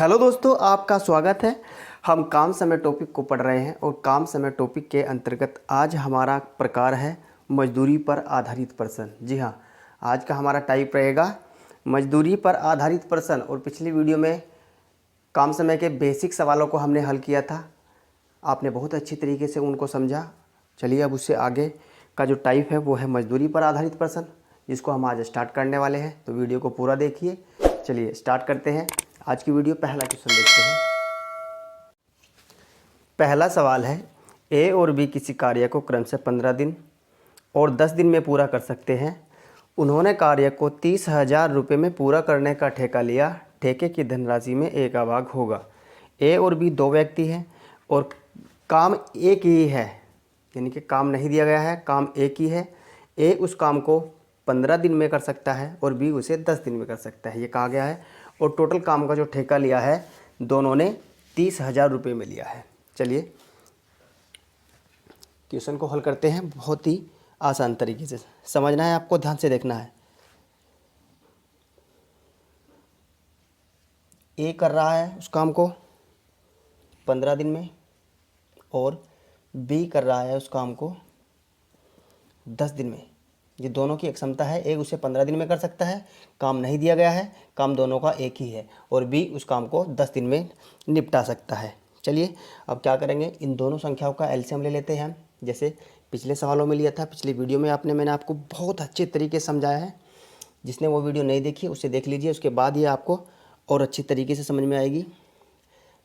Hello दोस्तों, आपका स्वागत है। हम काम समय टॉपिक को पढ़ रहे हैं और काम समय टॉपिक के अंतर्गत आज हमारा प्रकार है मजदूरी पर आधारित प्रश्न। जी हाँ, आज का हमारा टाइप रहेगा मजदूरी पर आधारित प्रश्न। और पिछली वीडियो में काम समय के बेसिक सवालों को हमने हल किया था, आपने बहुत अच्छी तरीके से उनको समझा। चलिए अब उससे आगे का जो टाइप है वो है मजदूरी पर आधारित प्रश्न, जिसको हम आज स्टार्ट करने वाले हैं। तो वीडियो को पूरा देखिए। चलिए स्टार्ट करते हैं आज की वीडियो। पहला क्वेश्चन देखते हैं। पहला सवाल है, ए और बी किसी कार्य को क्रम से 15 दिन और 10 दिन में पूरा कर सकते हैं। उन्होंने कार्य को 30,000 रुपये में पूरा करने का ठेका लिया। ठेके की धनराशि में ए का भाग होगा। ए और बी दो व्यक्ति हैं और काम एक ही है, यानी कि काम नहीं दिया गया है, काम एक ही है। ए उस काम को 15 दिन में कर सकता है और बी उसे 10 दिन में कर सकता है, ये कहा गया है। और टोटल काम का जो ठेका लिया है दोनों ने 30,000 रुपये में लिया है। चलिए क्वेश्चन को हल करते हैं। बहुत ही आसान तरीके से समझना है आपको, ध्यान से देखना है। ए कर रहा है उस काम को 15 दिन में और बी कर रहा है उस काम को 10 दिन में। ये दोनों की एक क्षमता है। ए उसे 15 दिन में कर सकता है, काम नहीं दिया गया है, काम दोनों का एक ही है, और बी उस काम को 10 दिन में निपटा सकता है। चलिए अब क्या करेंगे, इन दोनों संख्याओं का एलसीएम ले लेते हैं हम, जैसे पिछले सवालों में लिया था। पिछली वीडियो में मैंने आपको बहुत अच्छे तरीके से समझाया है। जिसने वो वीडियो नहीं देखी उसे देख लीजिए, उसके बाद ये आपको और अच्छी तरीके से समझ में आएगी।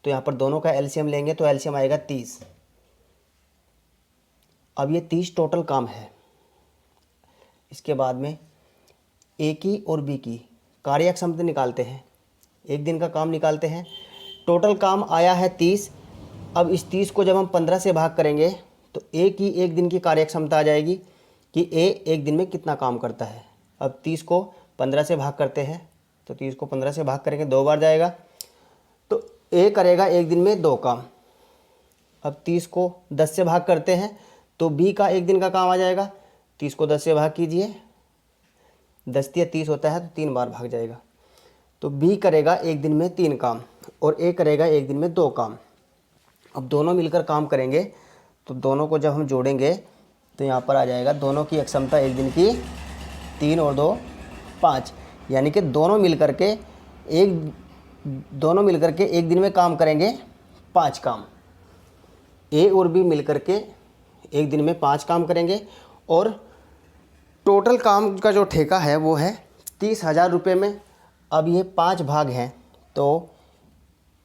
तो यहाँ पर दोनों का एलसीएम लेंगे तो एलसीएम आएगा 30। अब ये 30 टोटल काम है। इसके बाद में ए की और बी की कार्य क्षमता निकालते हैं, एक दिन का काम निकालते हैं। टोटल काम आया है 30। अब इस 30 को जब हम 15 से भाग करेंगे तो ए की एक दिन की कार्य क्षमता आ जाएगी कि ए एक दिन में कितना काम करता है। अब 30 को 15 से भाग करते हैं, तो 30 को 15 से भाग करेंगे 2 बार जाएगा, तो ए करेगा एक दिन में 2 काम। अब 30 को 10 से भाग करते हैं तो बी का एक दिन का काम आ जाएगा। 30 को 10 से भाग कीजिए, 10 या 30 होता है तो 3 बार भाग जाएगा। तो बी करेगा एक दिन में 3 काम और ए करेगा एक दिन में 2 काम। अब दोनों मिलकर काम करेंगे तो दोनों को जब हम जोड़ेंगे तो यहाँ पर आ जाएगा दोनों की क्षमता एक दिन की 3 और 2 5, यानी कि दोनों मिलकर के एक दिन में काम करेंगे 5 काम। ए और बी मिलकर के एक दिन में 5 काम करेंगे और टोटल काम का जो ठेका है वो है 30,000 रुपये में। अब ये 5 भाग हैं तो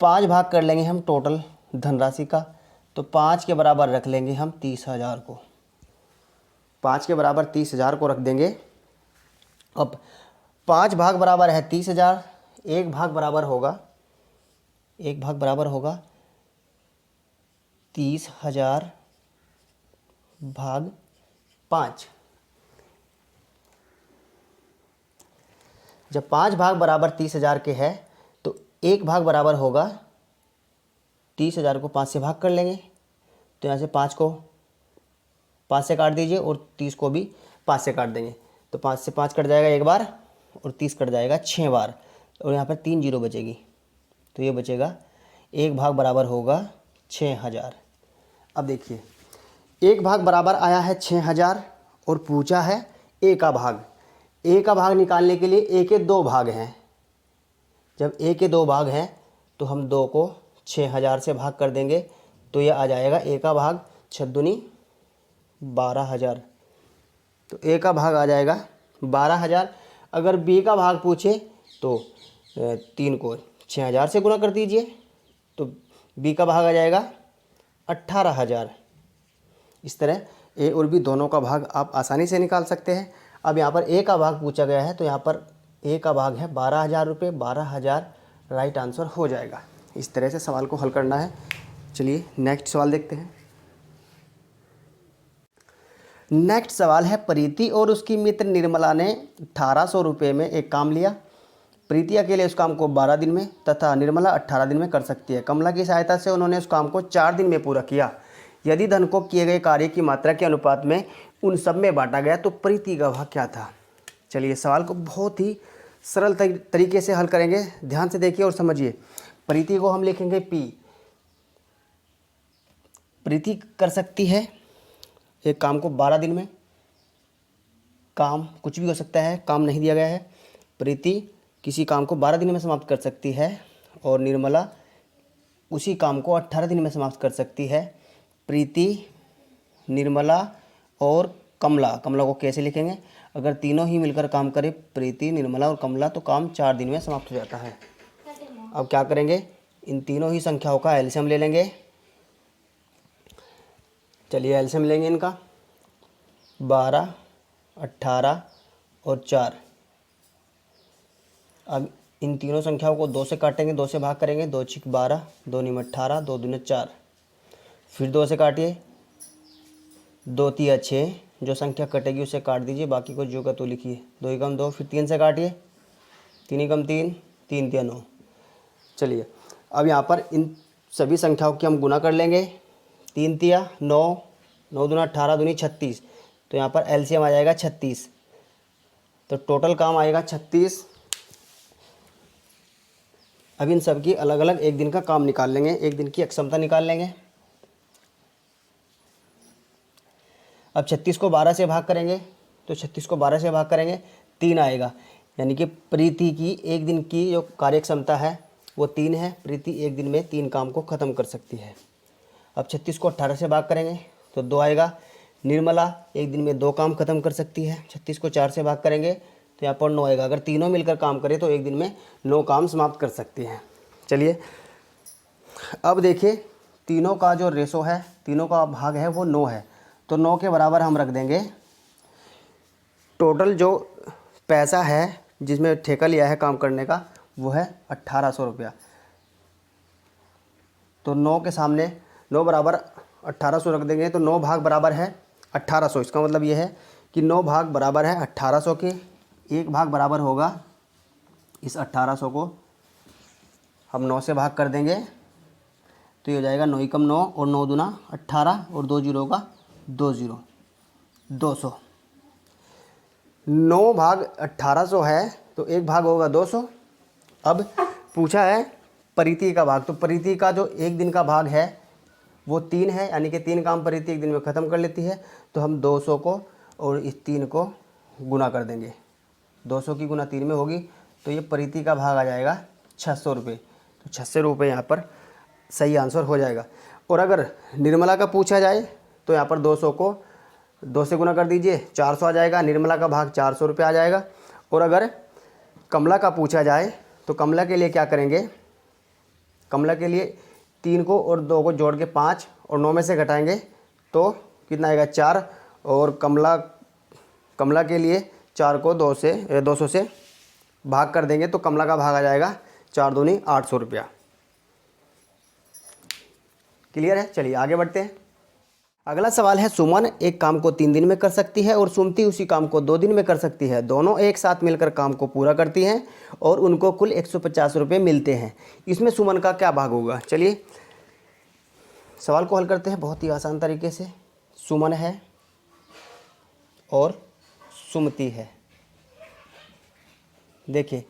5 भाग कर लेंगे हम टोटल धनराशि का, तो 5 के बराबर रख लेंगे हम 30,000 को। 5 के बराबर 30,000 को रख देंगे। अब 5 भाग बराबर है 30,000, एक भाग बराबर होगा 30,000 भाग 5। जब 5 भाग बराबर 30,000 के है तो एक भाग बराबर होगा 30,000 को 5 से भाग कर लेंगे, तो यहाँ से 5 को 5 से काट दीजिए और 30 को भी 5 से काट देंगे, तो 5 से 5 कट जाएगा एक बार और 30 कट जाएगा 6 बार, और यहाँ पर 3 जीरो बचेगी, तो ये बचेगा एक भाग बराबर होगा 6,000। अब देखिए एक भाग बराबर आया है 6,000 और पूछा है ए का भाग। ए का भाग निकालने के लिए ए के 2 भाग हैं। जब ए के 2 भाग हैं तो हम 2 को 6,000 से भाग कर देंगे, तो ये आ जाएगा ए का भाग 6 दूनी 12,000, तो ए का भाग आ जाएगा 12,000। अगर बी का भाग पूछे तो 3 को 6,000 से गुना कर दीजिए, तो बी का भाग आ जाएगा 18,000। इस तरह ए और बी दोनों का भाग आप आसानी से निकाल सकते हैं। अब यहाँ पर ए का भाग पूछा गया है तो यहाँ पर ए का भाग है 12,000 रुपये, 12,000 राइट आंसर हो जाएगा। इस तरह से सवाल को हल करना है। चलिए नेक्स्ट सवाल देखते हैं। नेक्स्ट सवाल है, प्रीति और उसकी मित्र निर्मला ने 1,800 रुपये में एक काम लिया। प्रीति अकेले उस काम को 12 दिन में तथा निर्मला 18 दिन में कर सकती है। कमला की सहायता से उन्होंने उस काम को 4 दिन में पूरा किया। यदि धन को किए गए कार्य की मात्रा के अनुपात में उन सब में बांटा गया तो प्रीति का भाग क्या था। चलिए सवाल को बहुत ही सरल तरीके से हल करेंगे, ध्यान से देखिए और समझिए। प्रीति को हम लिखेंगे पी। प्रीति कर सकती है एक काम को 12 दिन में, काम कुछ भी हो सकता है, काम नहीं दिया गया है। प्रीति किसी काम को 12 दिन में समाप्त कर सकती है और निर्मला उसी काम को 18 दिन में समाप्त कर सकती है। प्रीति, निर्मला और कमला, कमला को कैसे लिखेंगे? अगर तीनों ही मिलकर काम करें, प्रीति, निर्मला और कमला, तो काम 4 दिन में समाप्त हो जाता है। अब क्या करेंगे? इन तीनों ही संख्याओं का एलसीएम ले लेंगे। चलिए एलसीएम लेंगे इनका। 12, 18 और 4। अब इन तीनों संख्याओं को 2 से काटेंगे, 2 से भाग करेंगे। 2 छिक 12, 2 निम 18, 2 दूने 4। फिर 2 से काटिए, 2 तिया 6, जो संख्या कटेगी उसे काट दीजिए, बाकी को जो का तो लिखिए। 2 एकम 2, फिर 3 से काटिए, 3 एकम 3, 3 तिया 9। चलिए अब यहाँ पर इन सभी संख्याओं की हम गुना कर लेंगे। 3 तिया 9, 9 दूना 18, दूनी 36, तो यहाँ पर एलसीएम आ जाएगा 36। तो टोटल काम आएगा 36। अब इन सब की अलग अलग एक दिन का काम निकाल लेंगे, एक दिन की अक्षमता निकाल लेंगे। अब 36 को 12 से भाग करेंगे, तो 36 को 12 से भाग करेंगे 3 आएगा, यानी कि प्रीति की एक दिन की जो कार्य क्षमता है वो 3 है। प्रीति एक दिन में 3 काम को ख़त्म कर सकती है। अब 36 को 18 से भाग करेंगे तो 2 आएगा। निर्मला एक दिन में 2 काम ख़त्म कर सकती है। 36 को 4 से भाग करेंगे तो यहाँ पर 9 आएगा। अगर तीनों मिलकर काम करें तो एक दिन में 9 काम समाप्त कर सकती हैं। चलिए अब देखिए, तीनों का जो रेशो है, तीनों का भाग है वो 9 है, तो 9 के बराबर हम रख देंगे। टोटल जो पैसा है जिसमें ठेका लिया है काम करने का वो है 1800 रुपया। तो 9 के सामने 9 बराबर 1800 रख देंगे, तो 9 भाग बराबर है 1800। इसका मतलब ये है कि 9 भाग बराबर है 1800 के। 1 भाग बराबर होगा इस 1800 को हम 9 से भाग कर देंगे, तो ये हो जाएगा 9 एकम 9 और 9 दूना 18 और 2 जीरो का 2 जीरो, 200। 9 भाग 1800 है तो 1 भाग होगा 200। अब पूछा है प्रीति का भाग, तो प्रीति का जो एक दिन का भाग है वो 3 है, यानी कि 3 काम प्रीति एक दिन में ख़त्म कर लेती है। तो हम 200 को और इस 3 को गुना कर देंगे। 200 की गुना 3 में होगी तो ये प्रीति का भाग आ जाएगा 600 रुपये। तो 600 रुपये यहाँ पर सही आंसर हो जाएगा। और अगर निर्मला का पूछा जाए तो यहाँ पर 200 को 2 से गुना कर दीजिए, 400 आ जाएगा। निर्मला का भाग 400 रुपये आ जाएगा। और अगर कमला का पूछा जाए तो कमला के लिए क्या करेंगे? कमला के लिए 3 को और 2 को जोड़ के 5 और 9 में से घटाएंगे तो कितना आएगा? 4। और कमला के लिए 4 को 200 से भाग कर देंगे तो कमला का भाग आ जाएगा 4 दूनी 800 रुपया। क्लियर है? चलिए आगे बढ़ते हैं। अगला सवाल है, सुमन एक काम को 3 दिन में कर सकती है और सुमति उसी काम को 2 दिन में कर सकती है। दोनों एक साथ मिलकर काम को पूरा करती हैं और उनको कुल 150 रुपये मिलते हैं। इसमें सुमन का क्या भाग होगा? चलिए सवाल को हल करते हैं बहुत ही आसान तरीके से। सुमन है और सुमति है। देखिए,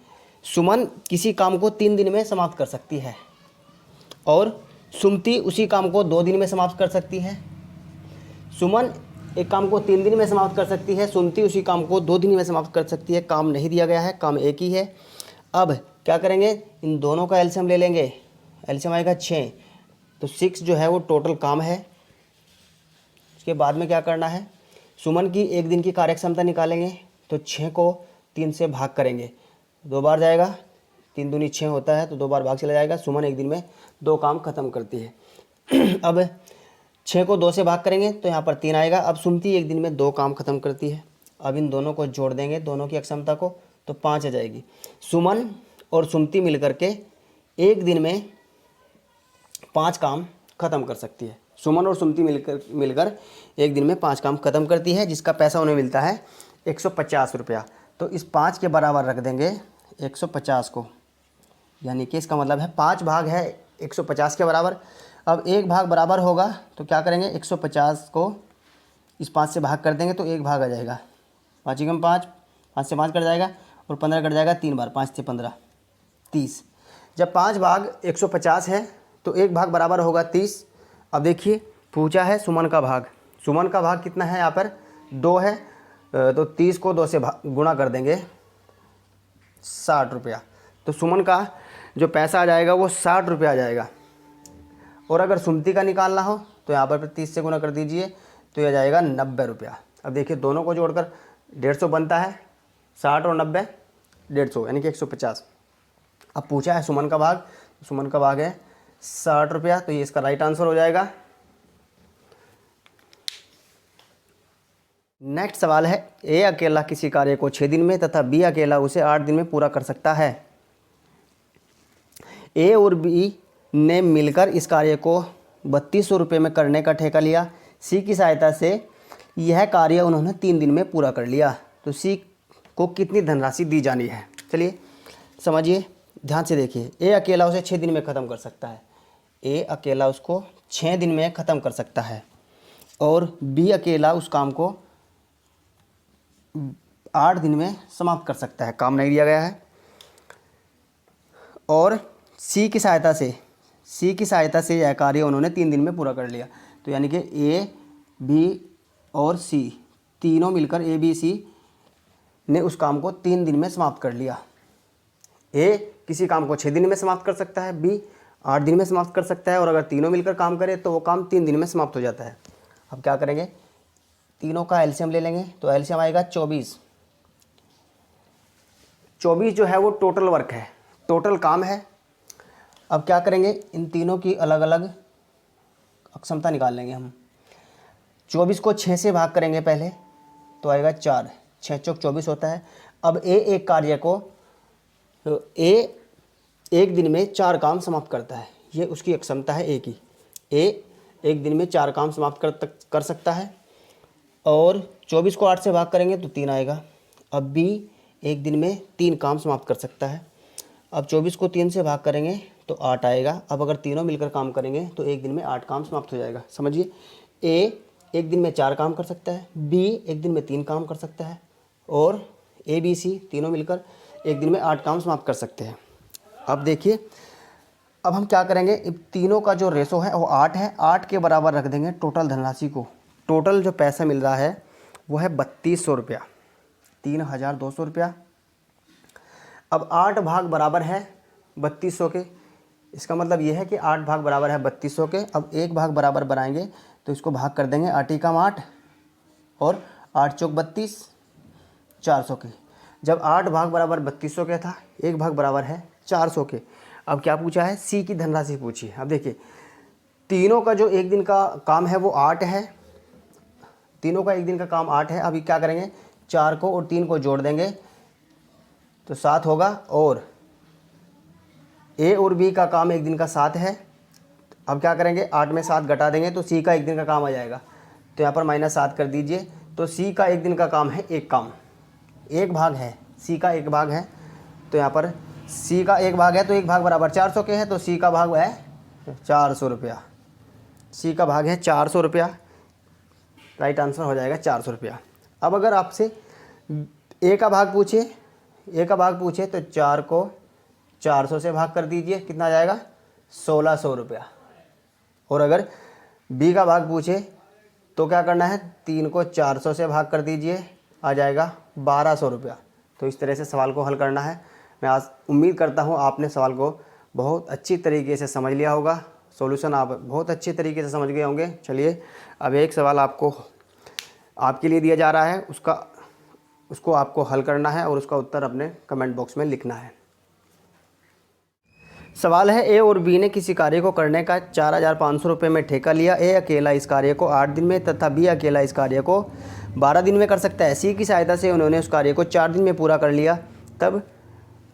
सुमन किसी काम को 3 दिन में समाप्त कर सकती है और सुमति उसी काम को 2 दिन में समाप्त कर सकती है। सुमन एक काम को 3 दिन में समाप्त कर सकती है, सुमति उसी काम को 2 दिन में समाप्त कर सकती है। काम नहीं दिया गया है, काम एक ही है। अब क्या करेंगे? इन दोनों का एलसीएम ले लेंगे। एलसीएम आएगा 6, तो 6 जो है वो टोटल काम है। उसके बाद में क्या करना है? सुमन की एक दिन की कार्यक्षमता निकालेंगे, तो 6 को 3 से भाग करेंगे, 2 बार जाएगा, 3 दूनी 6 होता है तो 2 बार भाग चला जाएगा। सुमन एक दिन में 2 काम खत्म करती है। अब 6 को 2 से भाग करेंगे तो यहाँ पर 3 आएगा। अब सुमति एक दिन में 2 काम खत्म करती है। अब इन दोनों को जोड़ देंगे, दोनों की अक्षमता को, तो 5 आ जाएगी। सुमन और सुमति मिलकर के एक दिन में 5 काम खत्म कर सकती है। सुमन और सुमति मिलकर एक दिन में 5 काम खत्म करती है, जिसका पैसा उन्हें मिलता है 150 रुपया। तो इस 5 के बराबर रख देंगे 150 को, यानी कि इसका मतलब है 5 भाग है 150 के बराबर। अब 1 भाग बराबर होगा तो क्या करेंगे? 150 को इस 5 से भाग कर देंगे तो 1 भाग आ जाएगा। 5 एकम 5, 5 से 5 कट जाएगा और 15 कट जाएगा 3 बार, 5 से 15, 30। जब 5 भाग 150 है तो 1 भाग बराबर होगा 30। अब देखिए पूछा है सुमन का भाग। सुमन का भाग कितना है, यहाँ पर 2 है, तो 30 को 2 से गुणा कर देंगे 60 रुपया। तो सुमन का जो पैसा आ जाएगा वो 60 रुपया आ जाएगा। और अगर सुमति का निकालना हो तो यहाँ पर 30 से गुणा कर दीजिए तो यह जाएगा 90 रुपया। अब देखिए दोनों को जोड़कर 150 बनता है, 60 और 90 150 यानी कि 150। अब पूछा है सुमन का भाग, सुमन का भाग है 60 रुपया, तो ये इसका राइट आंसर हो जाएगा। नेक्स्ट सवाल है, ए अकेला किसी कार्य को 6 दिन में तथा बी अकेला उसे 8 दिन में पूरा कर सकता है। ए और बी ने मिलकर इस कार्य को 3200 रुपये में करने का ठेका लिया। सी की सहायता से यह कार्य उन्होंने 3 दिन में पूरा कर लिया, तो सी को कितनी धनराशि दी जानी है। चलिए समझिए, ध्यान से देखिए। ए अकेला उसे 6 दिन में ख़त्म कर सकता है, ए अकेला उसको 6 दिन में ख़त्म कर सकता है, और बी अकेला उस काम को 8 दिन में समाप्त कर सकता है, काम नहीं दिया गया है। और सी की सहायता से यह कार्य उन्होंने 3 दिन में पूरा कर लिया। तो यानी कि ए बी और सी तीनों मिलकर ए बी सी ने उस काम को 3 दिन में समाप्त कर लिया। ए किसी काम को 6 दिन में समाप्त कर सकता है, बी 8 दिन में समाप्त कर सकता है, और अगर तीनों मिलकर काम करें तो वो काम 3 दिन में समाप्त हो जाता है। अब क्या करेंगे, तीनों का एलसीएम ले लेंगे, तो एलसीएम आएगा 24। 24 जो है वो टोटल वर्क है, टोटल काम है। अब क्या करेंगे, इन तीनों की अलग अलग अक्षमता निकाल लेंगे हम। 24 को 6 से भाग करेंगे पहले, तो आएगा 4, 6 चौक 24 होता है। अब ए एक कार्य को ए एक दिन में 4 काम समाप्त करता है, ये उसकी अक्षमता है ए की। ए एक दिन में 4 काम समाप्त कर सकता है, और 24 को 8 से भाग करेंगे तो 3 आएगा। अब बी एक दिन में 3 काम समाप्त कर सकता है। अब 24 को 3 से भाग करेंगे तो 8 आएगा। अब अगर तीनों मिलकर काम करेंगे तो एक दिन में 8 काम समाप्त हो जाएगा। समझिए, ए एक दिन में 4 काम कर सकता है, बी एक दिन में 3 काम कर सकता है, और ए बी सी तीनों मिलकर एक दिन में 8 काम समाप्त कर सकते हैं। अब देखिए, अब हम क्या करेंगे, तीनों का जो रेशो है वो 8 है, 8 के बराबर रख देंगे टोटल धनराशि को। टोटल जो पैसा मिल रहा है वो है 3200 रुपया, 3200 रुपया। अब 8 भाग बराबर है 3200 के, इसका मतलब ये है कि 8 भाग बराबर है 3200 के। अब 1 भाग बराबर बनाएंगे तो इसको भाग कर देंगे 8 एकम 8 और 8 चौक 32, 400 के। जब 8 भाग बराबर 3200 के था, 1 भाग बराबर है 400 के। अब क्या पूछा है, सी की धनराशि पूछी है। अब देखिए, तीनों का जो एक दिन का काम है वो 8 है, तीनों का एक दिन का काम 8 है। अभी क्या करेंगे, 4 को और 3 को जोड़ देंगे तो 7 होगा, और ए और बी का काम एक दिन का 7 है। अब क्या करेंगे, 8 में 7 घटा देंगे तो सी का एक दिन का काम आ जाएगा, तो यहाँ पर -7 कर दीजिए। तो सी का एक दिन का काम है 1 काम, 1 भाग है, सी का 1 भाग है, तो यहाँ पर सी का 1 भाग है तो 1 भाग बराबर 400 के है, तो सी का भाग है 400 रुपया। सी का भाग है 400 रुपया, राइट आंसर हो जाएगा 400 रुपया। अब अगर आपसे ए का भाग पूछे, तो 4 को 400 से भाग कर दीजिए, कितना आ जाएगा 1600 रुपया। और अगर बी का भाग पूछे तो क्या करना है, 3 को 400 से भाग कर दीजिए, आ जाएगा 1200 रुपया। तो इस तरह से सवाल को हल करना है। मैं आज उम्मीद करता हूँ आपने सवाल को बहुत अच्छी तरीके से समझ लिया होगा, सॉल्यूशन आप बहुत अच्छे तरीके से समझ गए होंगे। चलिए, अब एक सवाल आपके लिए दिया जा रहा है, उसको आपको हल करना है और उसका उत्तर अपने कमेंट बॉक्स में लिखना है। सवाल है, ए और बी ने किसी कार्य को करने का 4500 रुपये में ठेका लिया। ए अकेला इस कार्य को 8 दिन में तथा बी अकेला इस कार्य को 12 दिन में कर सकता है। सी की सहायता से उन्होंने उस कार्य को 4 दिन में पूरा कर लिया, तब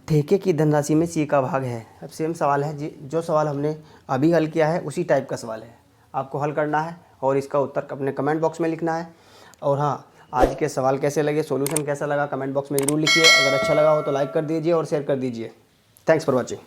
ठेके की धनराशि में सी का भाग है। अब सेम सवाल है जी, जो सवाल हमने अभी हल किया है उसी टाइप का सवाल है, आपको हल करना है और इसका उत्तर अपने कमेंट बॉक्स में लिखना है। और हाँ, आज के सवाल कैसे लगे, सॉल्यूशन कैसा लगा, कमेंट बॉक्स में ज़रूर लिखिए। अगर अच्छा लगा हो तो लाइक कर दीजिए और शेयर कर दीजिए। Thanks for watching.